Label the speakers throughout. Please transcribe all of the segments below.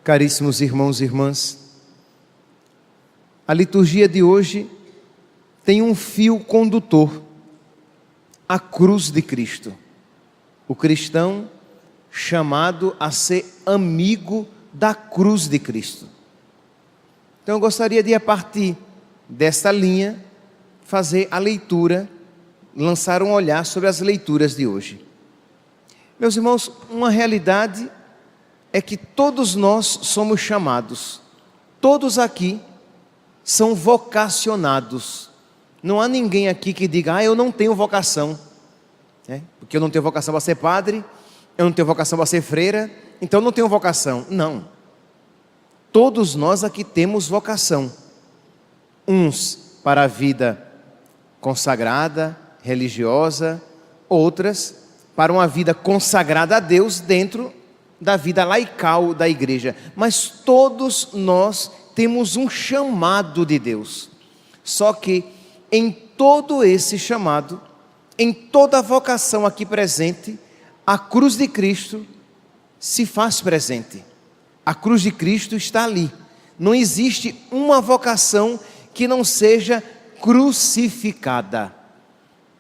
Speaker 1: Caríssimos irmãos e irmãs, a liturgia de hoje tem um fio condutor, a cruz de Cristo. O cristão chamado a ser amigo da cruz de Cristo. Então eu gostaria de, a partir desta linha, fazer a leitura, lançar um olhar sobre as leituras de hoje. Meus irmãos, uma realidade é que todos nós somos chamados, todos aqui são vocacionados. Não há ninguém aqui que diga, eu não tenho vocação, porque eu não tenho vocação para ser padre, eu não tenho vocação para ser freira, então eu não tenho vocação. Não, todos nós aqui temos vocação, uns para a vida consagrada, religiosa, outras para uma vida consagrada a Deus dentro da vida laical da igreja, mas todos nós temos um chamado de Deus. Só que em todo esse chamado, em toda a vocação aqui presente, a cruz de Cristo se faz presente. A cruz de Cristo está ali. Não existe uma vocação que não seja crucificada.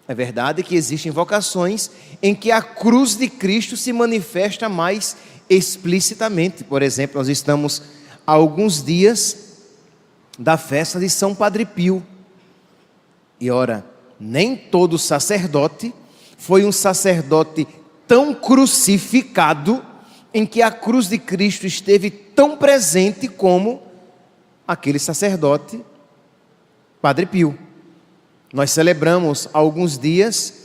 Speaker 1: É verdade que existem vocações em que a cruz de Cristo se manifesta mais explicitamente. Por exemplo, nós estamos há alguns dias da festa de São Padre Pio. E ora, nem todo sacerdote foi um sacerdote tão crucificado, em que a cruz de Cristo esteve tão presente como aquele sacerdote, Padre Pio. Nós celebramos há alguns dias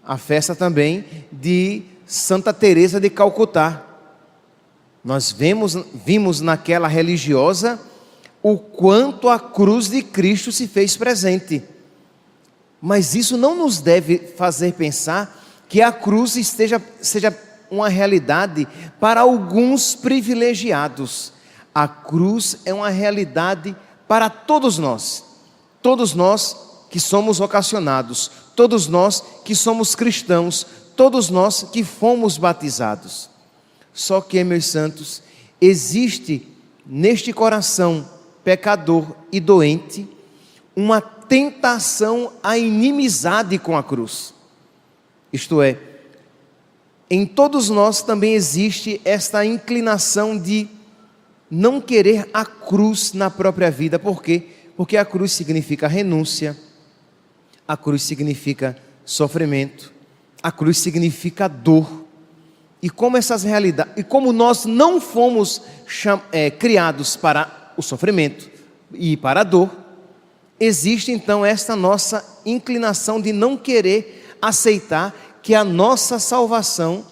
Speaker 1: a festa também de Santa Teresa de Calcutá. Nós vimos naquela religiosa o quanto a cruz de Cristo se fez presente. Mas isso não nos deve fazer pensar que a cruz seja uma realidade para alguns privilegiados. A cruz é uma realidade para todos nós que somos vocacionados, todos nós que somos cristãos, todos nós que fomos batizados. Só que, meus santos, existe neste coração pecador e doente uma tentação à inimizade com a cruz. Isto é, em todos nós também existe esta inclinação de não querer a cruz na própria vida. Por quê? Porque a cruz significa renúncia, a cruz significa sofrimento, a cruz significa dor. E como essas realidades, e como nós não fomos criados para o sofrimento e para a dor, existe então esta nossa inclinação de não querer aceitar que a nossa salvação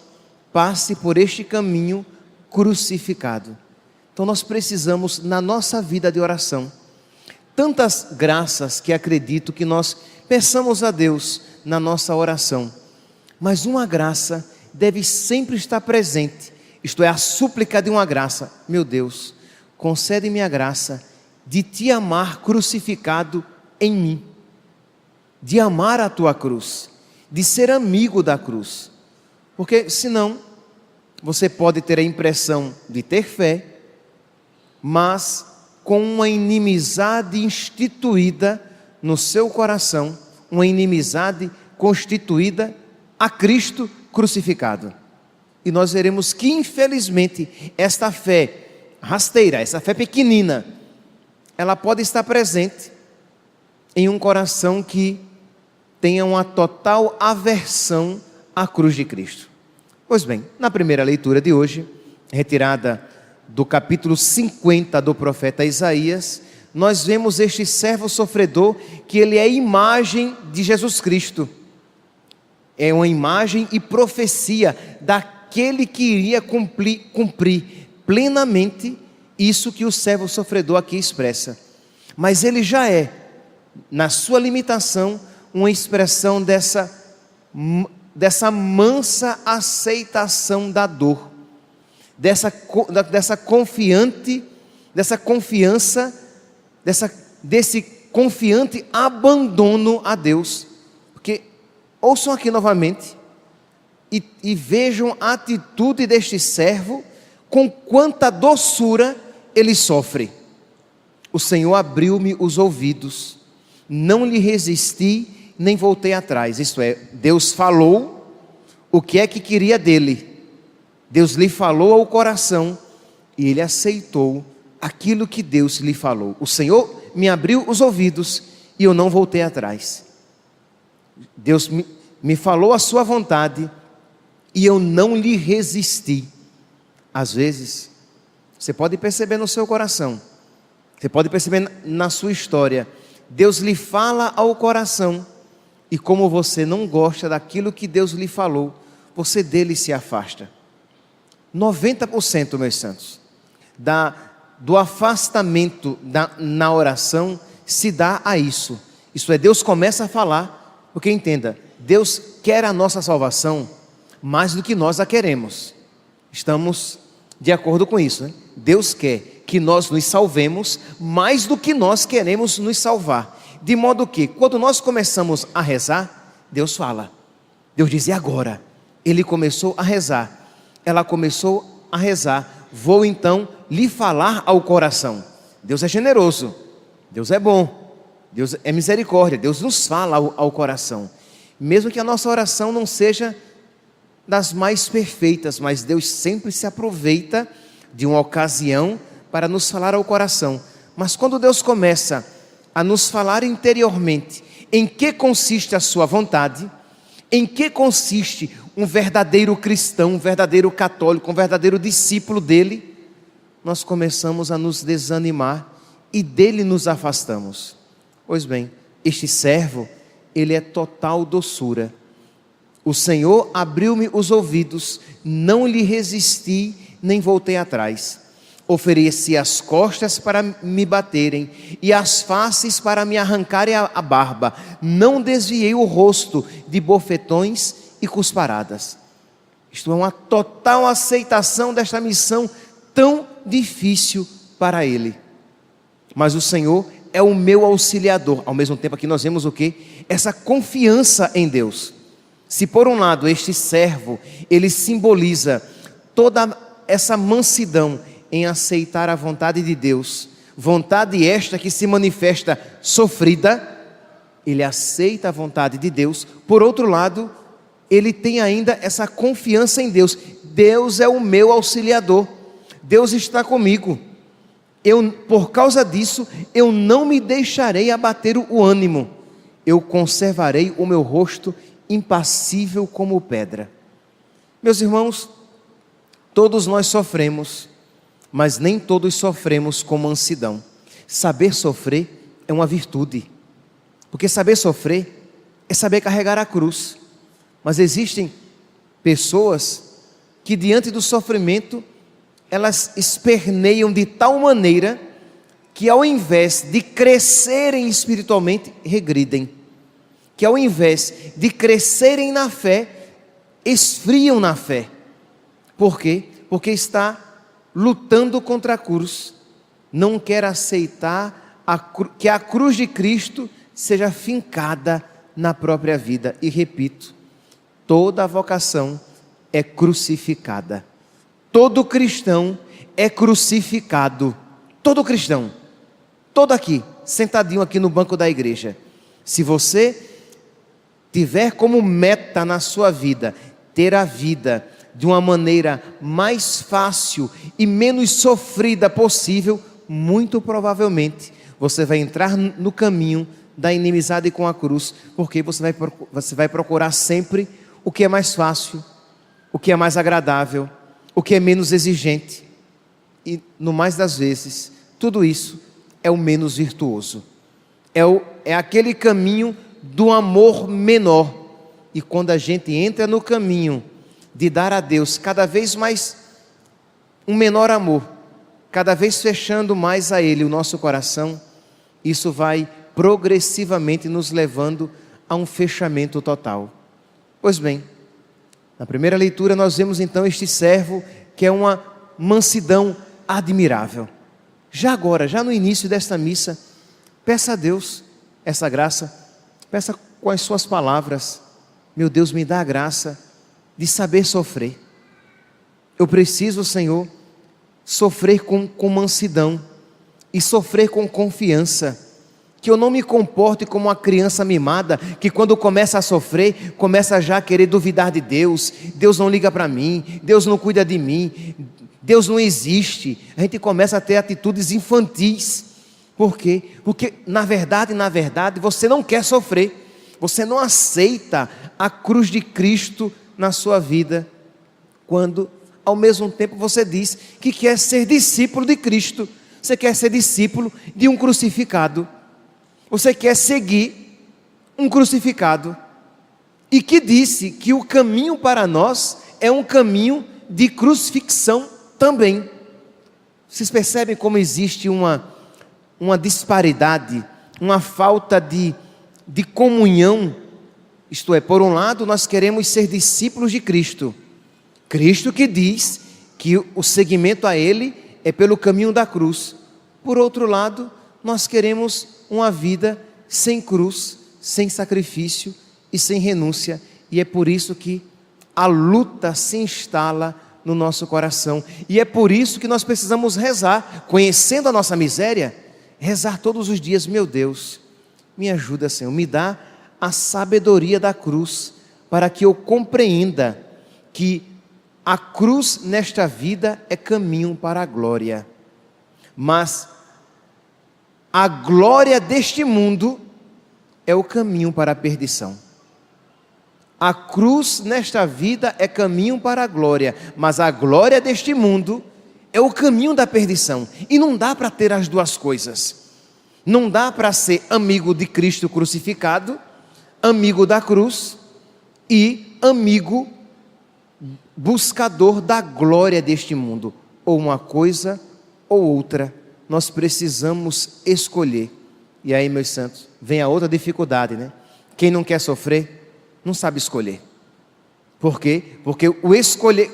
Speaker 1: passe por este caminho crucificado. Então nós precisamos, na nossa vida de oração, tantas graças que acredito que nós peçamos a Deus na nossa oração, mas uma graça deve sempre estar presente, isto é, a súplica de uma graça. Meu Deus, concede-me a graça de te amar crucificado em mim, de amar a tua cruz, de ser amigo da cruz, porque senão você pode ter a impressão de ter fé, mas com uma inimizade instituída no seu coração, uma inimizade constituída a Cristo crucificado. E nós veremos que, infelizmente, esta fé rasteira, essa fé pequenina, ela pode estar presente em um coração que tenha uma total aversão à cruz de Cristo. Pois bem, na primeira leitura de hoje, retirada do capítulo 50 do profeta Isaías, nós vemos este servo sofredor, que ele é imagem de Jesus Cristo. É uma imagem e profecia daquele que iria cumprir plenamente isso que o servo sofredor aqui expressa. Mas ele já é, na sua limitação, uma expressão dessa mansa aceitação da dor, desse confiante abandono a Deus. Porque ouçam aqui novamente e vejam a atitude deste servo com quanta doçura ele sofre. O Senhor abriu-me os ouvidos, não lhe resisti, nem voltei atrás. Isto é, Deus falou o que é que queria dele. Deus lhe falou ao coração e ele aceitou aquilo que Deus lhe falou. O Senhor me abriu os ouvidos e eu não voltei atrás. Deus me falou a sua vontade e eu não lhe resisti. Às vezes, você pode perceber no seu coração, você pode perceber na sua história, Deus lhe fala ao coração, e como você não gosta daquilo que Deus lhe falou, você dele se afasta. 90%, meus santos, do afastamento na oração se dá a isso. Isso é, Deus começa a falar, porque entenda, Deus quer a nossa salvação mais do que nós a queremos. Estamos de acordo com isso, né? Deus quer que nós nos salvemos mais do que nós queremos nos salvar. De modo que, quando nós começamos a rezar, Deus fala. Deus diz, e agora? Ele começou a rezar. Ela começou a rezar. Vou então lhe falar ao coração. Deus é generoso. Deus é bom. Deus é misericórdia. Deus nos fala ao coração. Mesmo que a nossa oração não seja das mais perfeitas, mas Deus sempre se aproveita de uma ocasião para nos falar ao coração. Mas quando Deus começa a nos falar interiormente em que consiste a sua vontade, em que consiste um verdadeiro cristão, um verdadeiro católico, um verdadeiro discípulo dele, nós começamos a nos desanimar e dele nos afastamos. Pois bem, este servo, ele é total doçura. O Senhor abriu-me os ouvidos, não lhe resisti, nem voltei atrás. Ofereci as costas para me baterem e as faces para me arrancarem a barba. Não desviei o rosto de bofetões e cusparadas. Isto é uma total aceitação desta missão tão difícil para ele. Mas o Senhor é o meu auxiliador. Ao mesmo tempo aqui nós vemos o quê? Essa confiança em Deus. Se por um lado este servo, ele simboliza toda essa mansidão em aceitar a vontade de Deus, vontade esta que se manifesta sofrida, ele aceita a vontade de Deus. Por outro lado, ele tem ainda essa confiança em Deus. Deus é o meu auxiliador, Deus está comigo. Por causa disso, eu não me deixarei abater o ânimo, eu conservarei o meu rosto impassível como pedra. Meus irmãos, todos nós sofremos, mas nem todos sofremos com mansidão. Saber sofrer é uma virtude, porque saber sofrer é saber carregar a cruz. Mas existem pessoas que diante do sofrimento, elas esperneiam de tal maneira que ao invés de crescerem espiritualmente, regridem. Que ao invés de crescerem na fé, esfriam na fé. Por quê? Porque está lutando contra a cruz. Não quer aceitar que a cruz de Cristo seja fincada na própria vida. E repito, toda vocação é crucificada. Todo cristão é crucificado. Todo cristão. Todo aqui, sentadinho aqui no banco da igreja. Se você tiver como meta na sua vida, ter a vida de uma maneira mais fácil e menos sofrida possível, muito provavelmente você vai entrar no caminho da inimizade com a cruz, porque você vai procurar sempre o que é mais fácil, o que é mais agradável, o que é menos exigente, e no mais das vezes, tudo isso é o menos virtuoso, é aquele caminho do amor menor. E quando a gente entra no caminho de dar a Deus cada vez mais um menor amor, cada vez fechando mais a Ele o nosso coração, isso vai progressivamente nos levando a um fechamento total. Pois bem, na primeira leitura nós vemos então este servo que é uma mansidão admirável. Já agora, já no início desta missa, peça a Deus essa graça. Peça com as suas palavras: meu Deus, me dá a graça de saber sofrer. Eu preciso, Senhor, sofrer com mansidão e sofrer com confiança. Que eu não me comporte como uma criança mimada, que quando começa a sofrer, começa já a querer duvidar de Deus. Deus não liga para mim, Deus não cuida de mim, Deus não existe. A gente começa a ter atitudes infantis. Por quê? Porque na verdade, você não quer sofrer. Você não aceita a cruz de Cristo na sua vida, quando ao mesmo tempo você diz que quer ser discípulo de Cristo. Você quer ser discípulo de um crucificado. Você quer seguir um crucificado, e que disse que o caminho para nós é um caminho de crucifixão também. Vocês percebem como existe uma disparidade, uma falta de comunhão? Isto é, por um lado nós queremos ser discípulos de Cristo, Cristo que diz que o seguimento a Ele é pelo caminho da cruz. Por outro lado, nós queremos uma vida sem cruz, sem sacrifício e sem renúncia. E é por isso que a luta se instala no nosso coração. E é por isso que nós precisamos rezar, conhecendo a nossa miséria, rezar todos os dias: meu Deus, me ajuda, Senhor, me dá a sabedoria da cruz, para que eu compreenda que a cruz nesta vida é caminho para a glória, mas a glória deste mundo é o caminho para a perdição. A cruz nesta vida é caminho para a glória, mas a glória deste mundo é o caminho da perdição. E não dá para ter as duas coisas. Não dá para ser amigo de Cristo crucificado, amigo da cruz e amigo buscador da glória deste mundo. Ou uma coisa ou outra. Nós precisamos escolher. E aí, meus santos, vem a outra dificuldade, né? Quem não quer sofrer, não sabe escolher. Por quê? Porque o escolher,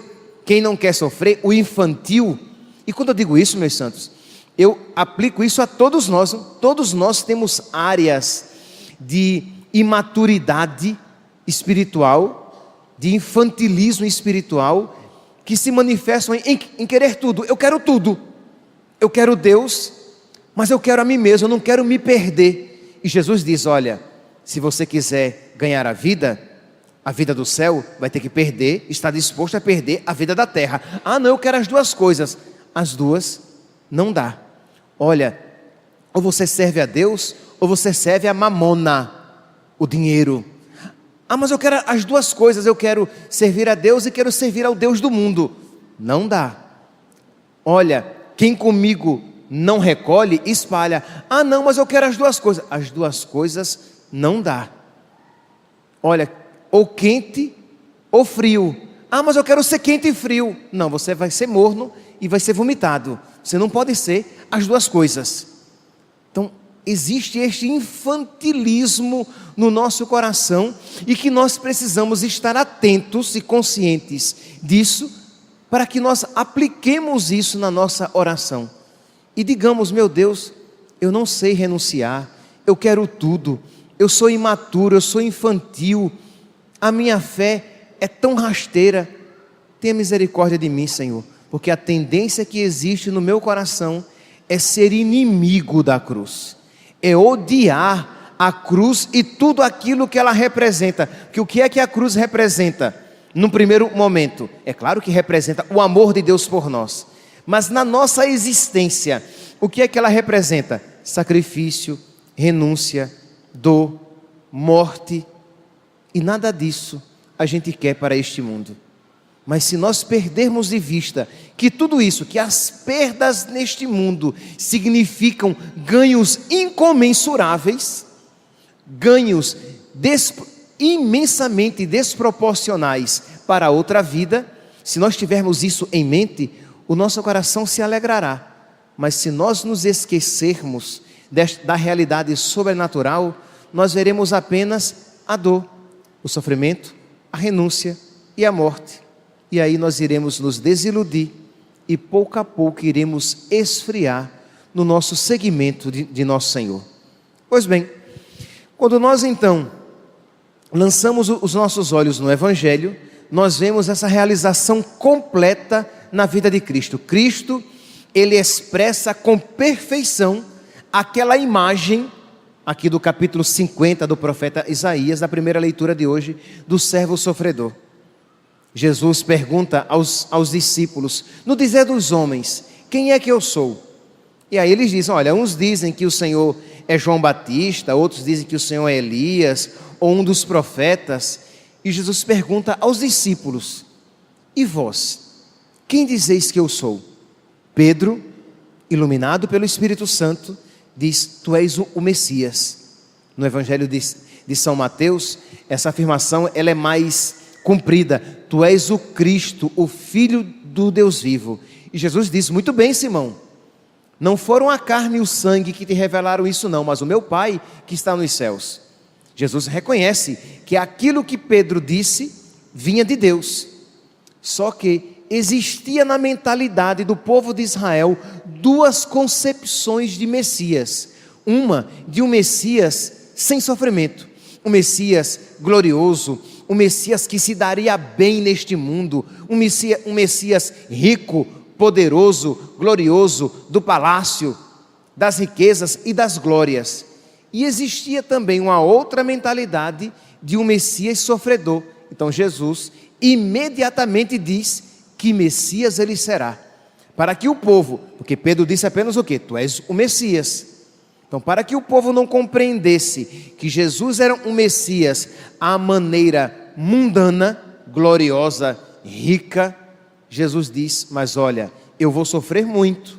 Speaker 1: quem não quer sofrer, o infantil, e quando eu digo isso, meus santos, eu aplico isso a todos nós. Todos nós temos áreas de imaturidade espiritual, de infantilismo espiritual, que se manifestam em querer tudo. Eu quero tudo. Eu quero Deus, mas eu quero a mim mesmo, eu não quero me perder. E Jesus diz: olha, se você quiser ganhar a vida do céu, vai ter que perder, está disposto a perder a vida da terra. Ah, não, eu quero as duas coisas. As duas não dá. Olha, ou você serve a Deus, ou você serve a mamona, o dinheiro. Ah, mas eu quero as duas coisas, eu quero servir a Deus e quero servir ao Deus do mundo. Não dá. Olha, quem comigo não recolhe, espalha. Ah, não, mas eu quero as duas coisas. As duas coisas não dá. Olha, ou quente ou frio. Ah, mas eu quero ser quente e frio. Não, você vai ser morno e vai ser vomitado. Você não pode ser as duas coisas. Então, existe este infantilismo no nosso coração, e que nós precisamos estar atentos e conscientes disso, para que nós apliquemos isso na nossa oração. E digamos: meu Deus, eu não sei renunciar, eu quero tudo, eu sou imaturo, eu sou infantil, a minha fé é tão rasteira. Tenha misericórdia de mim, Senhor, porque a tendência que existe no meu coração é ser inimigo da cruz, é odiar a cruz e tudo aquilo que ela representa. Que o que é que a cruz representa? No primeiro momento, é claro que representa o amor de Deus por nós, mas na nossa existência, o que é que ela representa? Sacrifício, renúncia, dor, morte, e nada disso a gente quer para este mundo. Mas se nós perdermos de vista que tudo isso, que as perdas neste mundo significam ganhos incomensuráveis, ganhos imensamente desproporcionais para a outra vida, se nós tivermos isso em mente, o nosso coração se alegrará. Mas se nós nos esquecermos da realidade sobrenatural, nós veremos apenas a dor, o sofrimento, a renúncia e a morte. E aí nós iremos nos desiludir e pouco a pouco iremos esfriar no nosso seguimento de nosso Senhor. Pois bem, quando nós então lançamos os nossos olhos no Evangelho, nós vemos essa realização completa na vida de Cristo. Cristo ele expressa com perfeição aquela imagem, aqui do capítulo 50 do profeta Isaías, da primeira leitura de hoje, do servo sofredor. Jesus pergunta aos discípulos: no dizer dos homens, quem é que eu sou? E aí eles dizem: olha, uns dizem que o Senhor é João Batista, outros dizem que o Senhor é Elias, ou um dos profetas. E Jesus pergunta aos discípulos: e vós, quem dizeis que eu sou? Pedro, iluminado pelo Espírito Santo, diz: tu és o Messias. No Evangelho de São Mateus, essa afirmação ela é mais cumprida: tu és o Cristo, o Filho do Deus vivo. E Jesus diz: muito bem, Simão, não foram a carne e o sangue que te revelaram isso não, mas o meu Pai que está nos céus. Jesus reconhece que aquilo que Pedro disse vinha de Deus, só que existia na mentalidade do povo de Israel duas concepções de Messias. Uma de um Messias sem sofrimento, um Messias glorioso, um Messias que se daria bem neste mundo, um Messias rico, poderoso, glorioso, do palácio, das riquezas e das glórias. E existia também uma outra mentalidade de um Messias sofredor. Então Jesus imediatamente diz que Messias ele será, para que o povo, porque Pedro disse apenas o quê? Tu és o Messias. Então, para que o povo não compreendesse que Jesus era um Messias à maneira mundana, gloriosa, rica, Jesus diz: mas olha, eu vou sofrer muito.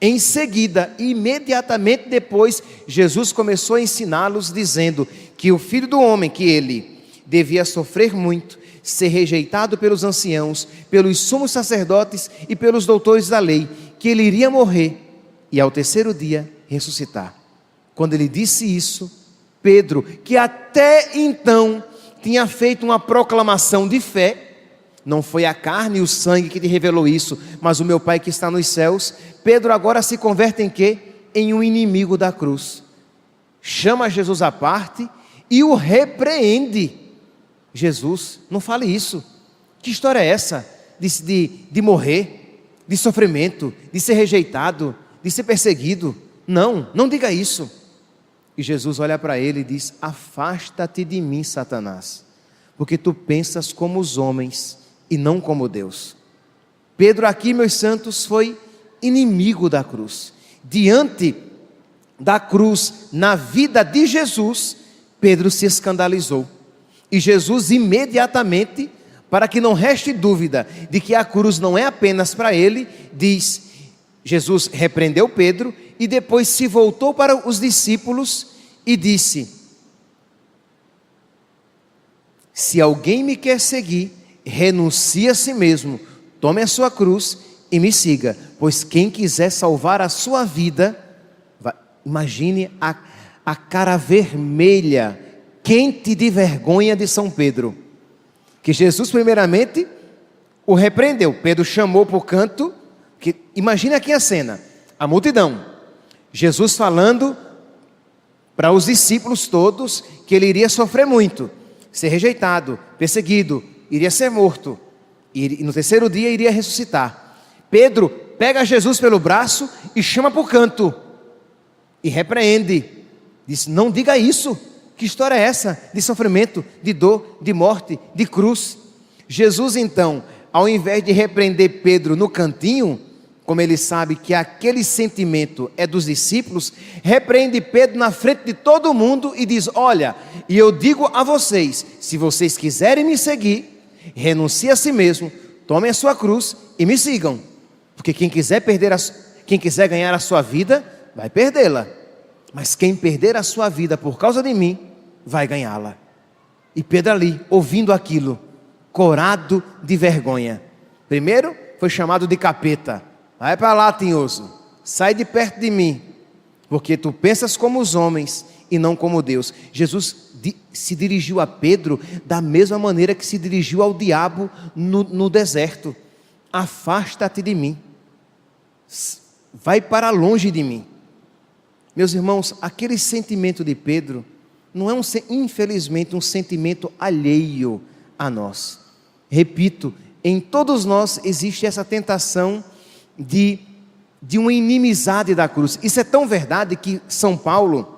Speaker 1: Em seguida, imediatamente depois, Jesus começou a ensiná-los dizendo que o Filho do Homem, que ele devia sofrer muito, ser rejeitado pelos anciãos, pelos sumos sacerdotes e pelos doutores da lei, que ele iria morrer e ao terceiro dia ressuscitar. Quando ele disse isso, Pedro, que até então tinha feito uma proclamação de fé, não foi a carne e o sangue que te revelou isso, mas o meu Pai que está nos céus, Pedro agora se converte em quê? Em um inimigo da cruz. Chama Jesus à parte e o repreende. Jesus, não fale isso. Que história é essa? De morrer, de sofrimento, de ser rejeitado, de ser perseguido. Não, não diga isso. E Jesus olha para ele e diz: afasta-te de mim, Satanás, porque tu pensas como os homens e não como Deus. Pedro aqui, meus santos, foi inimigo da cruz. Diante da cruz, na vida de Jesus, Pedro se escandalizou. E Jesus imediatamente, para que não reste dúvida de que a cruz não é apenas para ele, diz, Jesus repreendeu Pedro e depois se voltou para os discípulos e disse: se alguém me quer seguir, renuncie a si mesmo, tome a sua cruz e me siga, pois quem quiser salvar a sua vida, imagine a cara vermelha, quente de vergonha de São Pedro, que Jesus primeiramente o repreendeu. Pedro chamou para o canto, que, imagine aqui a cena, a multidão, Jesus falando para os discípulos todos que ele iria sofrer muito, ser rejeitado, perseguido, iria ser morto, e no terceiro dia iria ressuscitar. Pedro pega Jesus pelo braço e chama para o canto, e repreende, diz: não diga isso, que história é essa de sofrimento, de dor, de morte, de cruz? Jesus então, ao invés de repreender Pedro no cantinho, como ele sabe que aquele sentimento é dos discípulos, repreende Pedro na frente de todo mundo e diz: olha, e eu digo a vocês, se vocês quiserem me seguir, renuncie a si mesmo, tomem a sua cruz e me sigam, porque quem quiser ganhar a sua vida, vai perdê-la, mas quem perder a sua vida por causa de mim, vai ganhá-la. E Pedro ali, ouvindo aquilo, corado de vergonha, primeiro foi chamado de capeta: vai para lá, tinhoso, sai de perto de mim, porque tu pensas como os homens e não como Deus. Jesus se dirigiu a Pedro da mesma maneira que se dirigiu ao diabo no deserto: afasta-te de mim, vai para longe de mim. Meus irmãos, aquele sentimento de Pedro não é infelizmente um sentimento alheio a nós. Repito, em todos nós existe essa tentação de de uma inimizade da cruz. Isso é tão verdade que São Paulo,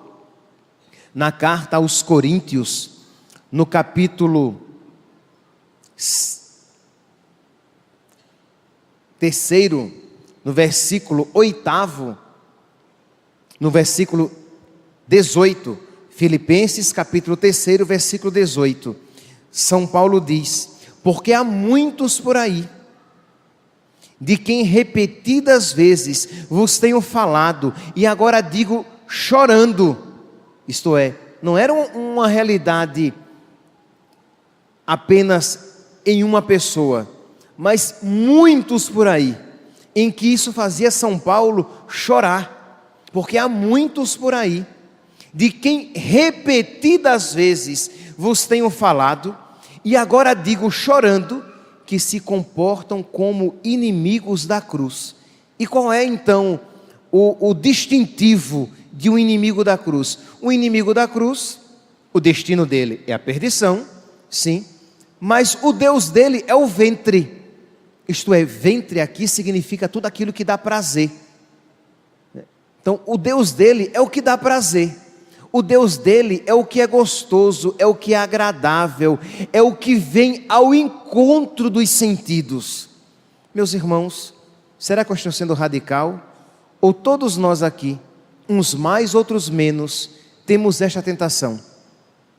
Speaker 1: na carta aos Coríntios, no capítulo 3, no versículo 8, no versículo 18, Filipenses capítulo 3, versículo 18, São Paulo diz: porque há muitos por aí, de quem repetidas vezes vos tenho falado, e agora digo chorando. Isto é, não era uma realidade apenas em uma pessoa, mas muitos por aí, em que isso fazia São Paulo chorar, porque há muitos por aí, de quem repetidas vezes vos tenho falado, e agora digo chorando, que se comportam como inimigos da cruz. E qual é então o distintivo de um inimigo da cruz? O inimigo da cruz, o destino dele é a perdição, sim, mas o Deus dele é o ventre. Isto é, ventre aqui significa tudo aquilo que dá prazer. Então, o Deus dele é o que dá prazer. O Deus dele é o que é gostoso, é o que é agradável, é o que vem ao encontro dos sentidos. Meus irmãos, será que eu estou sendo radical? Ou todos nós aqui, uns mais, outros menos, temos esta tentação?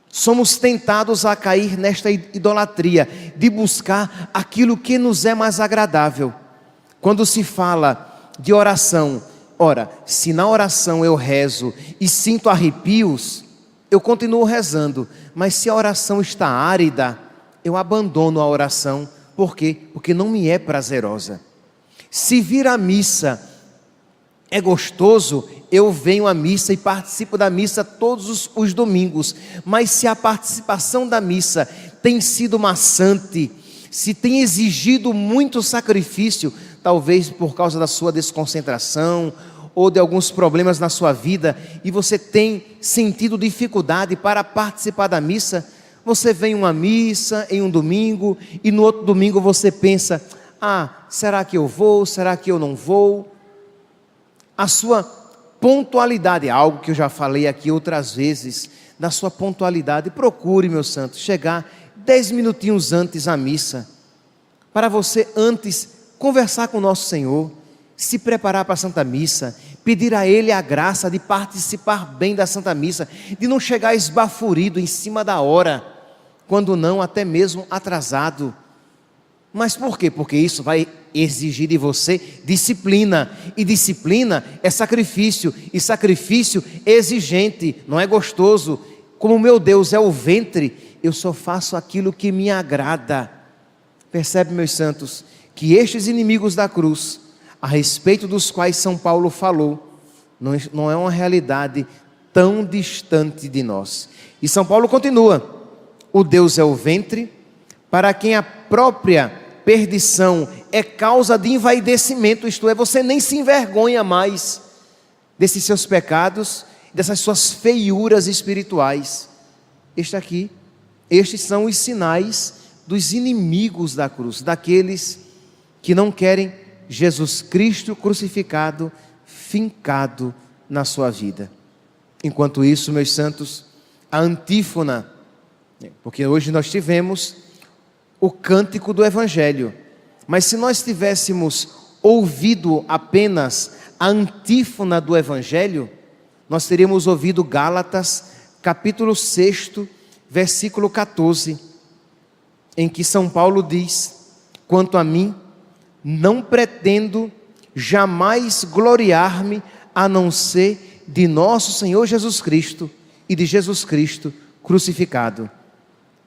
Speaker 1: Somos tentados a cair nesta idolatria, de buscar aquilo que nos é mais agradável. Quando se fala de oração, ora, se na oração eu rezo e sinto arrepios, eu continuo rezando, mas se a oração está árida, eu abandono a oração. Por quê? Porque não me é prazerosa. Se vir a missa é gostoso, eu venho à missa e participo da missa todos os domingos, mas se a participação da missa tem sido maçante, se tem exigido muito sacrifício, talvez por causa da sua desconcentração ou de alguns problemas na sua vida, e você tem sentido dificuldade para participar da missa, você vem uma missa em um domingo e no outro domingo você pensa: será que eu vou? Será que eu não vou? A sua pontualidade, algo que eu já falei aqui outras vezes, da sua pontualidade, procure, meu santo, chegar 10 minutinhos antes à missa, para você antes conversar com o nosso Senhor, se preparar para a Santa Missa, pedir a Ele a graça de participar bem da Santa Missa, de não chegar esbaforido em cima da hora, quando não até mesmo atrasado. Mas por quê? Porque isso vai exigir de você disciplina, e disciplina é sacrifício, e sacrifício é exigente, não é gostoso. Como meu Deus é o ventre, eu só faço aquilo que me agrada. Percebe, meus santos, que estes inimigos da cruz, a respeito dos quais São Paulo falou, não é uma realidade tão distante de nós. E São Paulo continua: o Deus é o ventre, para quem a própria perdição é causa de envaidecimento, isto é, você nem se envergonha mais desses seus pecados, dessas suas feiuras espirituais. Estes são os sinais dos inimigos da cruz, daqueles que não querem Jesus Cristo crucificado, fincado na sua vida. Enquanto isso, meus santos, a antífona, porque hoje nós tivemos o cântico do Evangelho, mas se nós tivéssemos ouvido apenas a antífona do Evangelho, nós teríamos ouvido Gálatas, capítulo 6, versículo 14, em que São Paulo diz: quanto a mim, não pretendo jamais gloriar-me a não ser de nosso Senhor Jesus Cristo e de Jesus Cristo crucificado,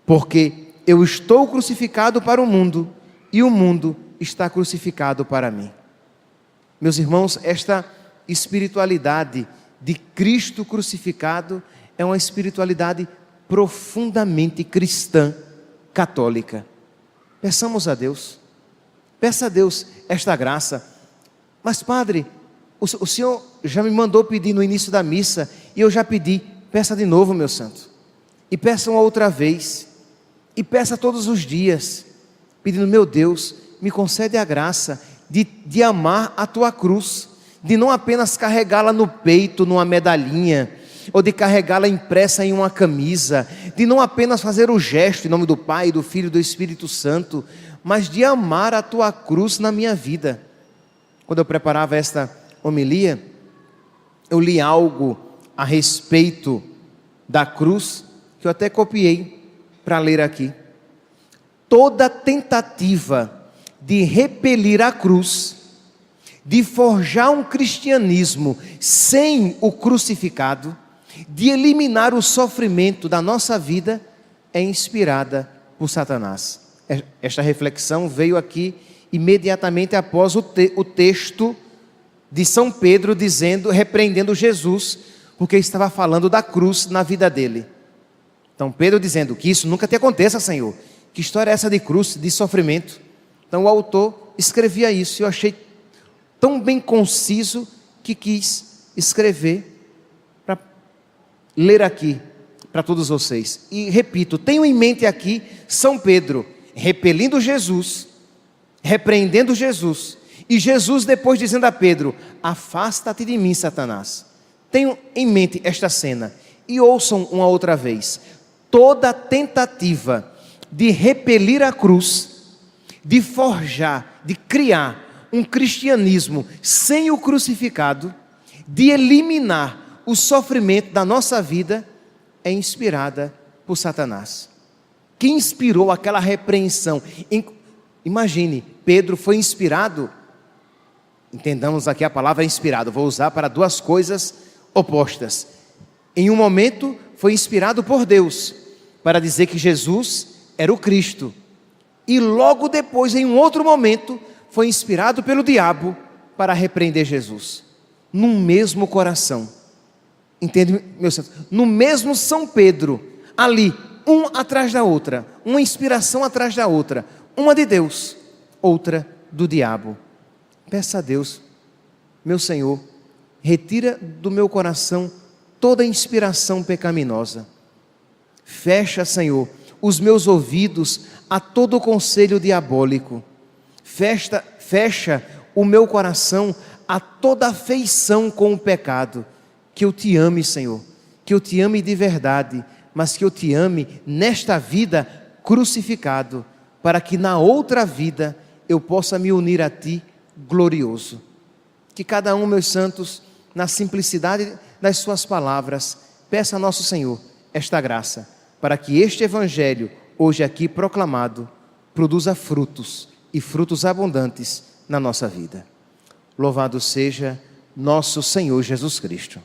Speaker 1: porque eu estou crucificado para o mundo e o mundo está crucificado para mim. Meus irmãos, esta espiritualidade de Cristo crucificado é uma espiritualidade profundamente cristã, católica. Peçamos a Deus, peça a Deus esta graça. Mas padre, o senhor já me mandou pedir no início da missa e eu já pedi. Peça de novo, meu santo, e peça uma outra vez, e peça todos os dias, pedindo: meu Deus, me concede a graça de amar a tua cruz, de não apenas carregá-la no peito, numa medalhinha, ou de carregá-la impressa em uma camisa, de não apenas fazer o gesto em nome do Pai, do Filho e do Espírito Santo, mas de amar a tua cruz na minha vida. Quando eu preparava esta homilia, eu li algo a respeito da cruz, que eu até copiei para ler aqui. Toda tentativa de repelir a cruz, de forjar um cristianismo sem o crucificado, de eliminar o sofrimento da nossa vida, é inspirada por Satanás. Esta reflexão veio aqui imediatamente após o texto de São Pedro dizendo, repreendendo Jesus, porque estava falando da cruz na vida dele. Então Pedro dizendo que isso nunca te aconteça, Senhor. Que história é essa de cruz, de sofrimento? Então o autor escrevia isso, e eu achei tão bem conciso que quis escrever para ler aqui para todos vocês. E repito, tenho em mente aqui São Pedro repelindo Jesus, repreendendo Jesus, e Jesus depois dizendo a Pedro: afasta-te de mim, Satanás. Tenho em mente esta cena, e ouçam uma outra vez. Toda tentativa de repelir a cruz, de forjar, de criar um cristianismo sem o crucificado, de eliminar o sofrimento da nossa vida, é inspirada por Satanás. Quem inspirou aquela repreensão? Imagine, Pedro foi inspirado, entendamos aqui a palavra inspirado, vou usar para duas coisas opostas. Em um momento foi inspirado por Deus, para dizer que Jesus era o Cristo. E logo depois, em um outro momento, foi inspirado pelo diabo para repreender Jesus. No mesmo coração. Entende, meus santos? No mesmo São Pedro, ali, um atrás da outra, uma inspiração atrás da outra, uma de Deus, outra do diabo. Peça a Deus: meu Senhor, retira do meu coração toda inspiração pecaminosa. Fecha, Senhor, os meus ouvidos a todo conselho diabólico. Fecha o meu coração a toda afeição com o pecado. Que eu te ame, Senhor, que eu te ame de verdade, mas que eu te ame nesta vida crucificado, para que na outra vida eu possa me unir a ti glorioso. Que cada um, meus santos, na simplicidade das suas palavras, peça a nosso Senhor esta graça, para que este Evangelho, hoje aqui proclamado, produza frutos, e frutos abundantes na nossa vida. Louvado seja nosso Senhor Jesus Cristo.